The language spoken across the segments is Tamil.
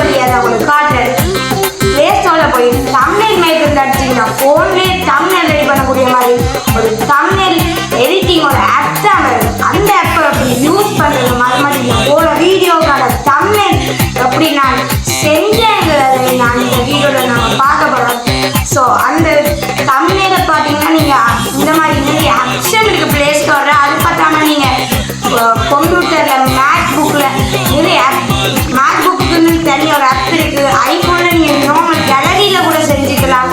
சொல்லி அதை உங்களுக்கு காட்டுறேன். ப்ளே ஸ்டோரில் போய் தம்ப்நெயில் மேக்கர் அடிச்சிங்கன்னா ஃபோன்லேயே தம்ப்நெயில் ரெடி பண்ணக்கூடிய மாதிரி ஒரு தம்ப்நெயில் எடிட்டிங் ஒரு ஆப் தான் வருது. அந்த ஆப்பை எப்படி யூஸ் பண்ணுறது மாதிரி போன வீடியோக்கான தம்ப்நெயில் எப்படி நான் செஞ்சேங்கிறத நான் இந்த வீடியோவில் நம்ம பார்க்க போகிறோம். ஸோ அந்த தம்ப்நெயிலை பார்த்தீங்கன்னா நீங்கள் இந்த மாதிரி நிறைய ஆப்ஷன் இருக்குது ப்ளே ஸ்டோரில். அது பார்த்தாம நீங்கள் கம்ப்யூட்டரில் மேக் புக்கில் நிறைய மேக் புக்குன்னு தனி ஒரு ஆப் இருக்குது. ஐஃபோனில் நீங்கள் நார்மல் கேலரியில் கூட செஞ்சுக்கலாம்.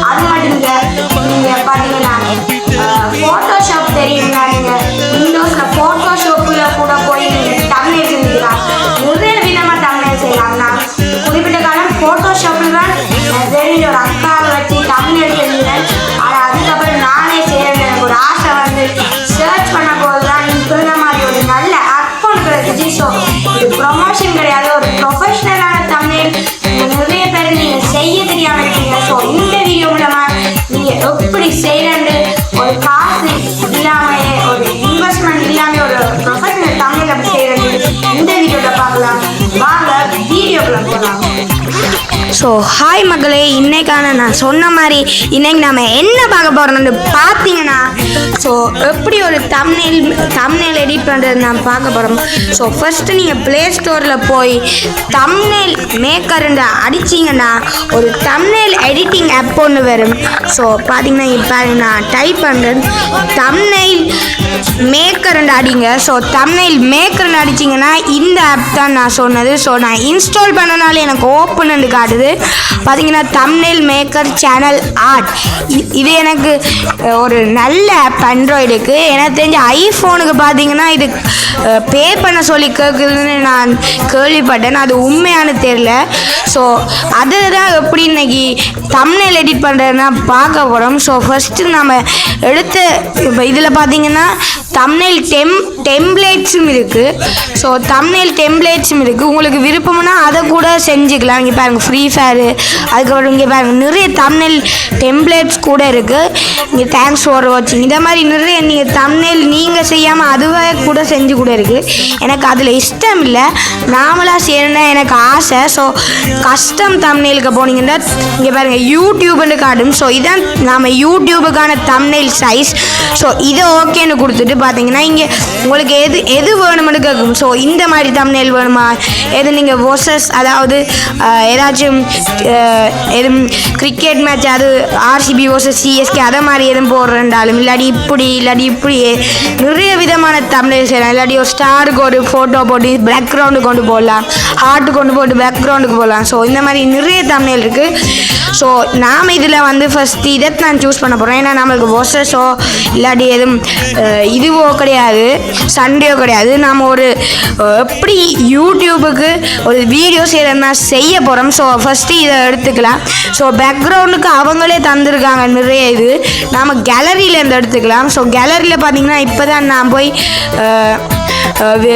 அது மட்டும் நீங்கள் பார்த்தீங்கன்னா ஃபோட்டோஷாப் தெரியுங்களா, நீங்கள் விண்டோஸில் ஃபோட்டோஷாப்பில் கூட போய் நீங்கள் தம்ப்நெயில் செஞ்சுக்கலாம். நிறைய விதமாக தம்ப்நெயில் செய்யலாம். நான் குறிப்பிட்ட காலம் ஃபோட்டோஷாப்பில் தான் தெரிஞ்ச ஒரு அக்காவை வச்சு தம்ப்நெயில் செஞ்சுறேன். ஆனால் அதுக்கப்புறம் நானே செய்கிறேன். எனக்கு ஒரு ஆசை வந்து சர்ச் பண்ண போது தான் இந்த மாதிரி ஒரு நல்ல ஆப் ஒன்று கிடைச்சிச்சு. ஸோ இது ப்ரொமோஷன் கிடையாது, ஒரு ப்ரொஃபஷ்னலான தம்ப்நெயில் நிறைய பேர் நீங்கள் செய்ய தெரியாமல் இருக்கீங்க. ஸோ இந்த வீடியோ மூலமாக நீங்கள் எப்படி செய்யறேன்னு ஒரு காசு இல்லாமல் ஒரு இன்வெஸ்ட்மெண்ட் இல்லாமல் ஒரு ப்ரொஃபஷனல் தம்ப்நெயில் எப்படி செய்யறது இந்த வீடியோவில் பார்க்கலாம். வாங்க வீடியோக்குள்ள போகலாம். ஸோ ஹாய் மக்களே, இன்னைக்கான நான் சொன்ன மாதிரி இன்னைக்கு நம்ம என்ன பார்க்க போகிறோம்னு பார்த்தீங்கன்னா, ஸோ எப்படி ஒரு தம்ப்நெயில் எடிட் பண்ணுறது நான் பார்க்க போகிறோம். ஸோ ஃபஸ்ட்டு நீங்கள் ப்ளே ஸ்டோரில் போய் தம்ப்நெயில் மேக்கர்ன்னு அடிச்சிங்கன்னா ஒரு தம்ப்நெயில் எடிட்டிங் ஆப் ஒன்று வரும். ஸோ பார்த்தீங்கன்னா இப்போ நான் டைப் பண்ணுறேன் தம்ப்நெயில் மேக்கர்ன்னு அடிங்க. ஸோ தம்ப்நெயில் மேக்கர்ன்னு அடிச்சிங்கன்னா இந்த ஆப் தான் நான் சொன்னது. ஸோ நான் இன்ஸ்டால் பண்ணனால எனக்கு ஓப்பன் காட்டுது. பார்த்தீங்கன்னா தம்ப்நெயில் மேக்கர் சேனல் ஆர்ட். இது எனக்கு ஒரு நல்ல ஆப் ஆண்ட்ராய்டுக்கு. எனக்கு தெரிஞ்ச ஐஃபோனுக்கு பார்த்தீங்கன்னா இது பே பண்ண சொல்லி கேட்குதுன்னு நான் கேள்விப்பட்டேன். அது உண்மையானு தெரியல. ஸோ அதில் தான் எப்படி இன்னைக்கு தம்ப்நெயில் எடிட் பண்ணுறதுனா பார்க்க போகிறோம். ஸோ ஃபஸ்ட்டு நம்ம எடுத்து இப்போ இதில் பார்த்தீங்கன்னா தம்ப்நெயில் டெம்ப்ளேட்ஸும் இருக்குது. ஸோ தம்ப்நெயில் டெம்ப்ளேட்ஸும் இருக்குது. உங்களுக்கு விருப்பம்னா அதை கூட செஞ்சுக்கலாம். இங்கே பாருங்கள் ஃப்ரீ ஃபயரு, அதுக்கப்புறம் இங்கே பாருங்கள் நிறைய தம்ப்நெயில் டெம்ப்ளேட்ஸ் கூட இருக்குது. இங்கே தேங்க்ஸ் ஃபார் வாட்சிங் இந்த மாதிரி நிறைய நீங்கள் தம்ப்நெயில் நீங்கள் செய்யாமல் அதுவே கூட செஞ்சு கூட இருக்குது. எனக்கு அதில் இஷ்டம் இல்லை, நாமளாக செய்யணுன்னா எனக்கு ஆசை. ஸோ கஸ்டம் தம்ப்நெயிலுக்கு போனீங்கன்னா இங்கே பாருங்கள் யூடியூப்னு காட்டும். ஸோ இதான் நாம் யூடியூபுக்கான தம்ப்நெயில் சைஸ். ஸோ இதை ஓகேன்னு கொடுத்துட்டு பார்த்தீங்கன்னா இங்கே உங்களுக்கு எது வேணும்னு கேட்கும். ஸோ இந்த மாதிரி தம்ப்நெயில் வேணுமா, எது நீங்கள் வர்சஸ் அதாவது ஏதாச்சும் எதுவும் கிரிக்கெட் மேட்ச் அது ஆர்சிபி வர்சஸ் சிஎஸ்கே அதை மாதிரி எதுவும் போடுறேன்டாலும் இல்லாட்டி இப்படி நிறைய விதமான தம்ப்நெயில் செய்யலாம். இல்லாட்டி ஒரு ஸ்டாருக்கு ஒரு ஃபோட்டோ போட்டு பேக்ரவுண்டுக்கு கொண்டு போடலாம், ஹார்ட்டு கொண்டு போட்டு பேக்ரவுண்டுக்கு போடலாம். ஸோ இந்த மாதிரி நிறைய தம்ப்நெயில் இருக்குது. ஸோ நாம் இதில் வந்து ஃபஸ்ட்டு இதை நான் சூஸ் பண்ண போகிறேன். ஏன்னா நம்மளுக்கு வர்சஸோ இல்லாட்டி எதுவும் இதுவோ கிடையாது, சண்டேயோ கிடையாது. நாம் ஒரு எப்படி யூடியூபுக்கு ஒரு வீடியோ செய்கிறதுனா செய்ய போகிறோம். ஸோ ஃபஸ்ட்டு இதை எடுத்துக்கலாம். ஸோ பேக்ரவுண்டுக்கு அவங்களே தந்துருக்காங்க நிறைய இது, நாம் கேலரியிலேருந்து எடுத்துக்கலாம். ஸோ கேலரியில் பார்த்தீங்கன்னா இப்போ தான் நான் போய்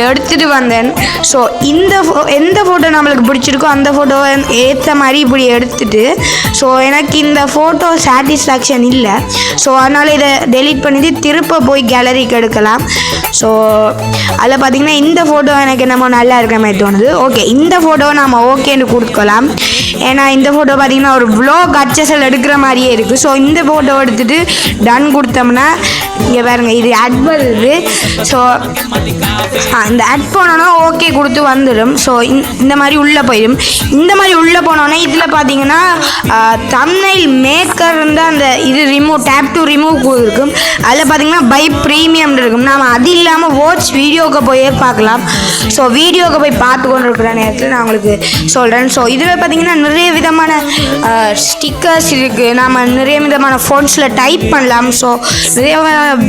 எடுத்துகிட்டு வந்தேன். ஸோ எந்த ஃபோட்டோ நம்மளுக்கு பிடிச்சிருக்கோ அந்த ஃபோட்டோவை ஏற்ற மாதிரி இப்படி எடுத்துட்டு, ஸோ எனக்கு இந்த ஃபோட்டோ சாட்டிஸ்ஃபேக்ஷன் இல்லை. ஸோ அதனால் இதை டெலீட் பண்ணிவிட்டு திருப்ப போய் கேலரிக்கு எடுக்கலாம். ஸோ அதில் பார்த்திங்கன்னா இந்த ஃபோட்டோ எனக்கு என்னமோ நல்லா இருக்கிற மாதிரி தோணுது. ஓகே, இந்த ஃபோட்டோவை நம்ம ஓகேன்னு கொடுக்கலாம். ஏன்னா இந்த ஃபோட்டோ பார்த்திங்கன்னா ஒரு வ்ளாக் HSL எடுக்கிற மாதிரியே இருக்குது. ஸோ இந்த ஃபோட்டோ எடுத்துகிட்டு டன் கொடுத்தோம்னா இங்கே பாருங்கள் இது ஆட் வருது. ஸோ இந்த ஆட் போனோன்னா ஓகே கொடுத்து வந்துடும். ஸோ இந்த மாதிரி உள்ளே போயிடும். இந்த மாதிரி உள்ளே போனோன்னா இதில் பார்த்தீங்கன்னா தம்ப்நெயில் மேக்கர் வந்து அந்த இது டேப் டு ரிமூவ் இருக்கும். அதில் பார்த்தீங்கன்னா பை ப்ரீமியம் இருக்கும். நாம் அது இல்லாமல் வாட்ச் வீடியோவுக்கு போயே பார்க்கலாம். ஸோ வீடியோவுக்கு போய் பார்த்து கொண்டு இருக்கிற நேரத்தில் நான் உங்களுக்கு சொல்கிறேன். ஸோ இதில் பார்த்தீங்கன்னா நிறைய விதமான ஸ்டிக்கர்ஸ் இருக்குது. நாம் நிறைய விதமான ஃபோன்ஸில் டைப் பண்ணலாம். ஸோ நிறைய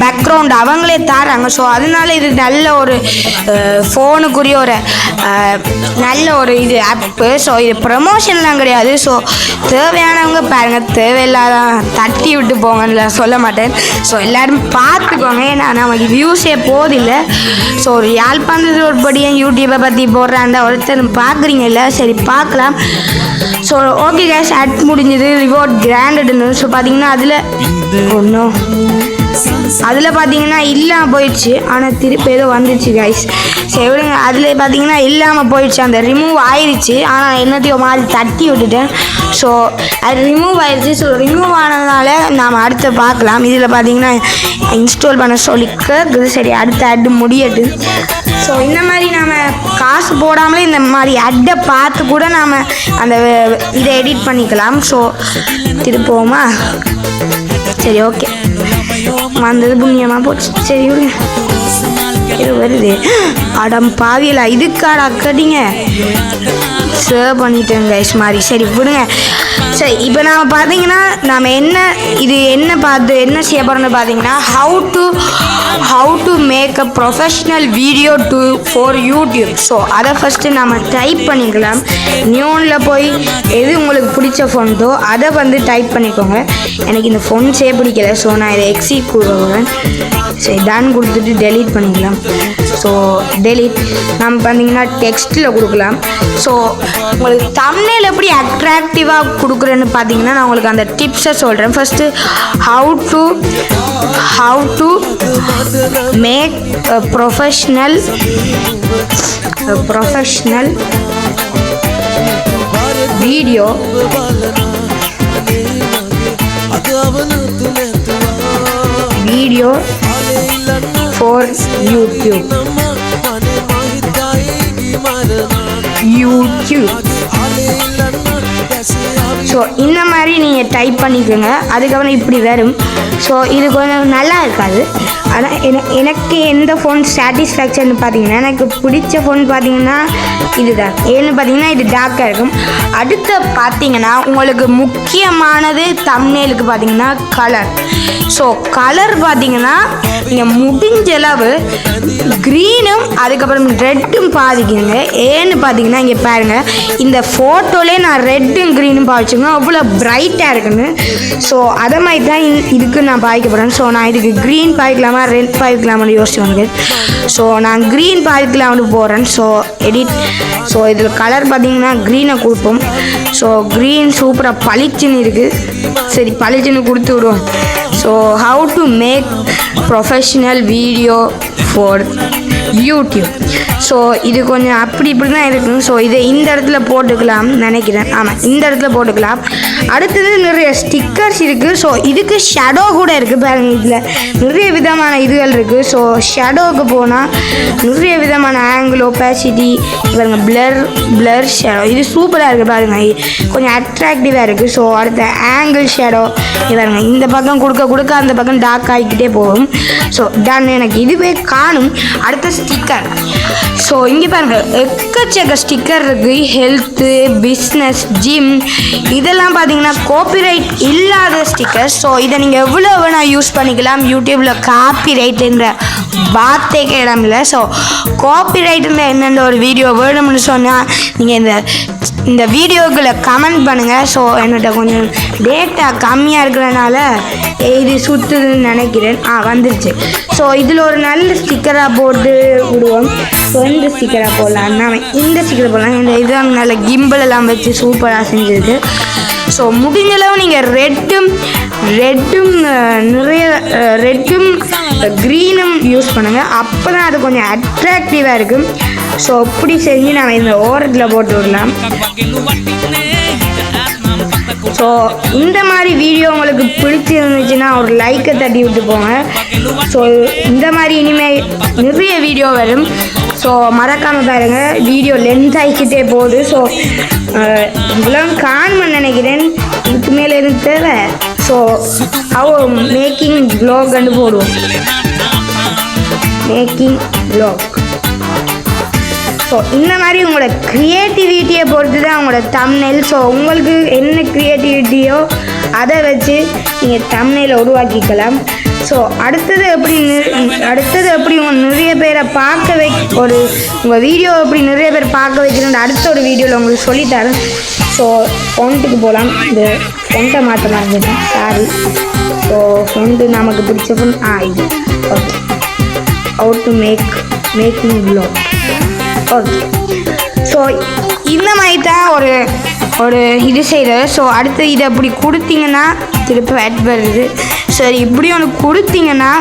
பேக்ரவுண்ட் அவங்களே தராங்க. ஸோ அதனால இது நல்ல ஒரு ஃபோனுக்குரிய ஒரு நல்ல ஒரு இது ஆப்பு. ஸோ இது ப்ரமோஷன்லாம் கிடையாது. ஸோ தேவையானவங்க பாருங்கள், தேவையில்லாத தட்டி விட்டு போங்கன்னு சொல்ல மாட்டேன். ஸோ எல்லோரும் பார்த்துக்கோங்க. ஏன்னா நமக்கு வியூஸே போதில்லை. ஸோ ஒரு யாழ்ப்பாணத்தில் ஒரு படியும் யூடியூப்பை பற்றி போடுறாண்டா ஒருத்தர் பார்க்குறீங்கல்ல, சரி பார்க்கலாம். ஸோ ஓகே கேஸ், ஆட் முடிஞ்சது ரிவார்ட் கிராண்டட்னு. ஸோ பார்த்தீங்கன்னா அதில் ஒன்றும் அதில் பார்த்தீங்கன்னா இல்லாமல் போயிடுச்சு, ஆனால் திருப்பி ஏதோ வந்துச்சு கைஸ். சரி விடுங்க. அதில் பார்த்தீங்கன்னா இல்லாமல் போயிடுச்சு, அந்த ரிமூவ் ஆயிடுச்சு. ஆனால் என்னத்தையும் மாதிரி தட்டி விட்டுட்டேன். ஸோ அது ரிமூவ் ஆயிடுச்சு. ஸோ ரிமூவ் ஆனதுனால நாம் அடுத்து பார்க்கலாம். இதில் பார்த்தீங்கன்னா இன்ஸ்டால் பண்ண சொல்லிக்க சரி அடுத்த அட்டு முடியட்டு. ஸோ இந்த மாதிரி நாம் காசு போடாமலே இந்த மாதிரி அட்டை பார்த்து கூட நாம் அந்த இதை எடிட் பண்ணிக்கலாம். ஸோ திருப்போமா? சரி ஓகே, வந்தது புண்ணியமாக போச்சு. சரி விடுங்க, இது வருது. அடம் பாவியலா, இதுக்காடா கட்டிங்க சேவ் பண்ணிட்டேங்க கைஸ் மாதிரி. சரி விடுங்க. சரி இப்போ நாம் பார்த்தீங்கன்னா நாம் என்ன பார்த்து என்ன செய்ய போகிறோம்னு பார்த்தீங்கன்னா how to make a professional video for YouTube. So அதை ஃபஸ்ட்டு நம்ம டைப் பண்ணிக்கலாம். நியூனில் போய் எது உங்களுக்கு பிடிச்ச ஃபோன்ட்டோ அதை வந்து டைப் பண்ணிக்கோங்க. எனக்கு இந்த ஃபோன்ஸே பிடிக்கல, ஸோ நான் இதை எக்ஸிட் கொடுக்குறேன். சரி டன் கொடுத்துட்டு டெலீட் பண்ணிக்கலாம். ஸோ டெலீட் நம்ம பார்த்தீங்கன்னா டெக்ஸ்ட்டில் கொடுக்கலாம். ஸோ உங்களுக்கு தம்ப்நெயில் எப்படி அட்ராக்டிவாக கொடுக்குறேன்னு பார்த்தீங்கன்னா நான் உங்களுக்கு அந்த டிப்ஸை சொல்கிறேன். First how to make professional video for YouTube. So இந்த மாதிரி நீங்கள் டைப் பண்ணிக்கோங்க. அதுக்கப்புறம் இப்படி வரும். ஸோ இது கொஞ்சம் நல்லா இருக்காது. ஆனால் எனக்கு எந்த ஃபோன் சாட்டிஸ்ஃபேக்ஷன் பார்த்தீங்கன்னா எனக்கு பிடிச்ச ஃபோன் பார்த்தீங்கன்னா இதுதான். ஏன்னு பார்த்தீங்கன்னா இது டார்க்காக இருக்கும். அடுத்து பார்த்தீங்கன்னா உங்களுக்கு முக்கியமானது தம்ப்நெயிலுக்கு பார்த்தீங்கன்னா கலர். ஸோ கலர் பார்த்தீங்கன்னா நீங்கள் முடிஞ்ச அளவு க்ரீனும் அதுக்கப்புறம் ரெட்டும் பாதிக்குங்க. ஏன்னு பார்த்தீங்கன்னா இங்கே பாருங்கள், இந்த ஃபோட்டோலே நான் ரெட்டும் க்ரீனும் பாதிச்சுங்க அவ்வளோ பிரைட்டாக இருக்குன்னு. ஸோ அதை மாதிரி தான் இதுக்கு நான் பாதிக்கப்படுறேன். ஸோ நான் இதுக்கு க்ரீன் பாதிக்கலாமா ரெட் பாதிக்கலாமான்னு யோசிச்சு வந்து. ஸோ நான் க்ரீன் பாதிக்கலாம்னு போகிறேன். So edit. ஸோ இதில் கலர் பார்த்தீங்கன்னா க்ரீனை கொடுப்போம். ஸோ க்ரீன் சூப்பராக பளிச்சுன்னு இருக்குது. சரி பளிச்சுன்னு கொடுத்து விடுவோம். So how to make professional video for YouTube. So இது கொஞ்சம் அப்படி இப்படி தான் இருக்கும். ஸோ இதை இந்த இடத்துல போட்டுக்கலாம் நினைக்கிறேன். ஆமாம், இந்த இடத்துல போட்டுக்கலாம். அடுத்தது நிறைய ஸ்டிக்கர்ஸ் இருக்குது. ஸோ இதுக்கு ஷேடோ கூட இருக்குது பாருங்கள். இதில் நிறைய விதமான இதுகள் இருக்குது. ஸோ ஷேடோவுக்கு போனால் நிறைய விதமான ஆங்கிள், ஒப்பாசிட்டி பாருங்கள், பிளர் ஷேடோ. இது சூப்பராக இருக்குது பாருங்கள், கொஞ்சம் அட்ராக்டிவாக இருக்குது. ஸோ அடுத்த ஆங்கிள் ஷேடோ பாருங்கள், இந்த பக்கம் கொடுக்க அந்த பக்கம் டார்க் ஆகிக்கிட்டே போகும். So done. எனக்கு இதுவே காணும். அடுத்த ஸ்டிக்கர். ஸோ இங்கே பாருங்கள் எக்கச்சக்க ஸ்டிக்கர் இருக்குது. ஹெல்த்து, பிஸ்னஸ், ஜிம், இதெல்லாம் பார்த்தீங்கன்னா காப்பிரைட் இல்லாத ஸ்டிக்கர். ஸோ இதை நீங்கள் எவ்வளோ வேணால் யூஸ் பண்ணிக்கலாம். யூடியூப்பில் காப்பிரைட்டுன்ற வார்த்தைக்கு இடம் இல்லை. ஸோ காப்பிரைட்டுன்ற என்னென்ன ஒரு வீடியோ வேணும்னு சொன்னால் நீங்கள் இந்த வீடியோக்குள்ளே கமெண்ட் பண்ணுங்கள். ஸோ என்கிட்ட கொஞ்சம் டேட்டா கம்மியாக இருக்கிறனால இது சுற்றுதுன்னு நினைக்கிறேன். வந்துருச்சு. ஸோ இதில் ஒரு நல்ல ஸ்டிக்கராக போட்டு விடுவோம். ஸோ இந்த ஸ்டிக்கராக போடலாம், நான் இந்த ஸ்டிக்கரை போடலாம். இந்த இதுதான் நல்ல கிம்பிள் எல்லாம் வச்சு சூப்பராக செஞ்சுருக்கு. ஸோ முடிஞ்சளவு நீங்கள் ரெட்டும் நிறைய ரெட்டும் க்ரீனும் யூஸ் பண்ணுங்கள். அப்போ தான் அது கொஞ்சம் அட்ராக்டிவாக இருக்கும். ஸோ இப்படி செஞ்சு நம்ம இந்த ஓரத்தில் போட்டு விடலாம். ஸோ இந்த மாதிரி வீடியோ உங்களுக்கு பிடிச்சிருந்துச்சுன்னா ஒரு லைக்கை தட்டி விட்டு போங்க. ஸோ இந்த மாதிரி இனிமேல் நிறைய வீடியோ வரும். ஸோ மறக்காமல் பாருங்கள், வீடியோ லென்த் ஆகிக்கிட்டே போகுது. ஸோ இவ்வளோ காணும்னு நினைக்கிறேன். இதுக்கு மேலே எனக்கு தேவை. ஸோ ஹவ் மேக்கிங் வ்ளாக்னு போடுவோம், மேக்கிங் வ்ளாக். ஸோ இந்த மாதிரி உங்களோட க்ரியேட்டிவிட்டியை பொறுத்து தான் உங்களோட தம்ப்நெயில். ஸோ உங்களுக்கு என்ன க்ரியேட்டிவிட்டியோ அதை வச்சு நீங்கள் தம்ப்நெயிலை உருவாக்கிக்கலாம். ஸோ அடுத்தது எப்படி உங்கள் நிறைய பேரை பார்க்க உங்கள் வீடியோ எப்படி நிறைய பேர் பார்க்க வைக்கணும்னு அடுத்த ஒரு வீடியோவில் உங்களுக்கு சொல்லித்தரேன். ஸோ ஃபோன்ட்டுக்கு போகலாம். இந்த ஃபோன்ட்டை மாற்றலாம் இருந்துட்டேன், சாரி. ஸோ ஃபோன்ட்டு நமக்கு பிடிச்ச ஃபோன் இது. Okay, how to making vlog. Okay. So இந்த மாதிரி தான் ஒரு இது செய்கிறது. ஸோ அடுத்து இதை அப்படி கொடுத்தீங்கன்னா திருப்பி ஆட் வருது. சரி, இப்படி ஒன்று கொடுத்தீங்கன்னா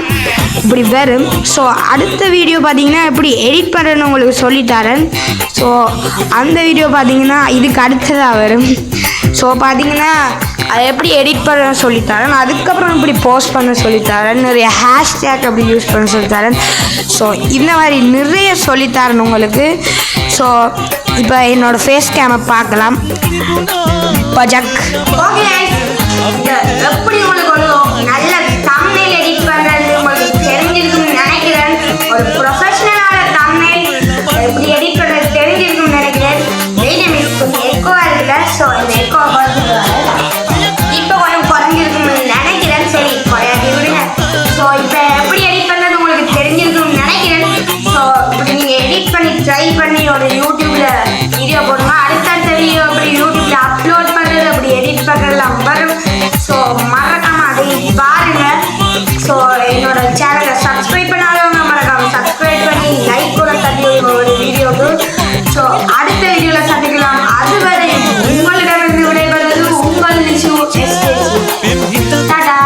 இப்படி வரும். ஸோ அடுத்த வீடியோ பார்த்தீங்கன்னா எப்படி எடிட் பண்ணுறேன்னு உங்களுக்கு சொல்லித்தரேன். ஸோ அந்த வீடியோ பார்த்தீங்கன்னா இதுக்கு அடுத்ததாக வரும். ஸோ பார்த்தீங்கன்னா அதை எப்படி எடிட் பண்ண சொல்லித்தரேன். அதுக்கப்புறம் இப்படி போஸ்ட் பண்ண சொல்லித்தரேன். நிறைய ஹேஷ்டேக் அப்படி யூஸ் பண்ண சொல்லித்தரேன். ஸோ இந்த மாதிரி நிறைய சொல்லித்தரேன் உங்களுக்கு. ஸோ இப்போ என்னோடய ஃபேஸ் கேமை பார்க்கலாம். பஜக் எப்படி உங்களுக்கு ஒரு நல்ல தம்ப்நெயில் எடிட் பண்ணுறது உங்களுக்கு தெரிஞ்சிருக்குன்னு நினைக்கிறேன். ஒரு ப்ரொஃபஷனலான தம்ப்நெயில் எப்படி எடிட் பண்ணுறது தெரிஞ்சிருக்குன்னு நினைக்கிறேன். எக்கோவாக இருக்குல்ல, ஸோ இந்த எக்கோ இப்போ கொஞ்சம் குறைஞ்சிருக்குன்னு நினைக்கிறேன். சரி, குறையாட்டி விடுங்க. ஸோ இப்போ எப்படி எடிட் பண்ணுறது உங்களுக்கு தெரிஞ்சிருக்குன்னு நினைக்கிறேன். ஸோ இப்படி நீங்கள் எடிட் பண்ணி ட்ரை பண்ணி ஒரு யூடியூப்பில் வீடியோ போடுங்க. அடுத்தடுத்த வீடியோ அப்படி யூடியூப்பில் அப்லோட் பண்ணுறது அப்படி எடிட் பண்ணுறதுலாம் வரும். ஸோ மறக்காமல் அதை பாருங்கள். ஸோ என்னோட சேனலை சப்ஸ்கிரைப் பண்ணாதவங்க மறக்காமல் சப்ஸ்கிரைப் பண்ணி லைக் கூட தட்டி ஒரு வீடியோக்கு. ஸோ அடுத்த வீடியோவில் சந்திக்கலாம். அதுவரை உங்களிடமிருந்து விடைபெறுவது உங்கள் நிஷு டாடா.